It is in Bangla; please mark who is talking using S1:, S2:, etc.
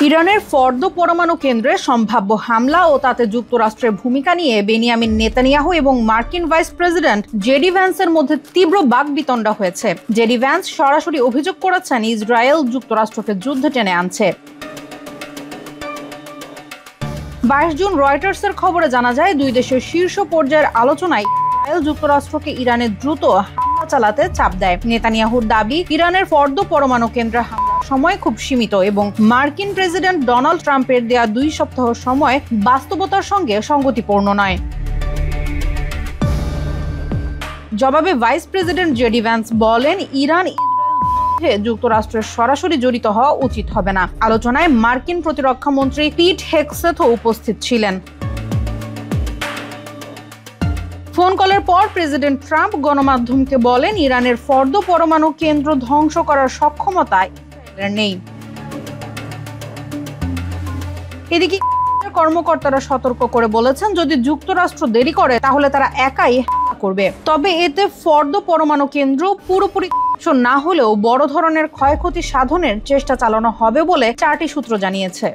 S1: ইরানের ফর্দো পরমাণু কেন্দ্রে সম্ভাব্য হামলা ও তাতে যুক্তরাষ্ট্রের ভূমিকা নিয়ে বেনিয়ামিন নেতানিয়াহু এবং মার্কিন ভাইস প্রেসিডেন্ট জেডি ভ্যান্সের মধ্যে তীব্র বাকবিতণ্ডা হয়েছে। জেডি ভ্যান্স সরাসরি অভিযোগ করেছেন ইসরায়েল যুক্তরাষ্ট্রকে যুদ্ধে টেনে আনছে। 22 জুন রয়টার্সের খবরে জানা যায়, দুই দেশের শীর্ষ পর্যায়ের আলোচনায় ইসরায়েল যুক্তরাষ্ট্রকে ইরানে দ্রুত হামলা চালাতে চাপ দেয়। নেতানিয়াহুর দাবি, ইরানের ফর্দো পরমাণু কেন্দ্রে হামলার সময় খুব সীমিত এবং মার্কিন প্রেসিডেন্ট ডোনাল্ড ট্রাম্পের দেয়া 2 সপ্তাহ সময় বাস্তবতার সঙ্গে সঙ্গতিপূর্ণ নয়। জবাবে ভাইস প্রেসিডেন্ট জেডি ভ্যান্স বলেন, ইরান যুক্তরাষ্ট্রের সরাসরি জড়িত হওয়া উচিত হবে না। আলোচনায় মার্কিন প্রতিরক্ষা মন্ত্রী পিট হেগসেথও উপস্থিত ছিলেন। ফোন কলের পর প্রেসিডেন্ট ট্রাম্প গণমাধ্যমকে বলেন, ইরানের ফর্দো পরমাণু কেন্দ্র ধ্বংস করার সক্ষমতা ইসরায়েলের নেই। এদিকে কর্মকর্তারা সতর্ক করে বলেছেন, যদি যুক্তরাষ্ট্র দেরি করে তাহলে তারা একাই হামলা করবে। তবে এতে ফর্দো পরমাণু কেন্দ্র পুরোপুরি না হলেও বড় ধরনের ক্ষয়ক্ষতি সাধনের চেষ্টা চালানো হবে বলে 4টি সূত্র জানিয়েছে।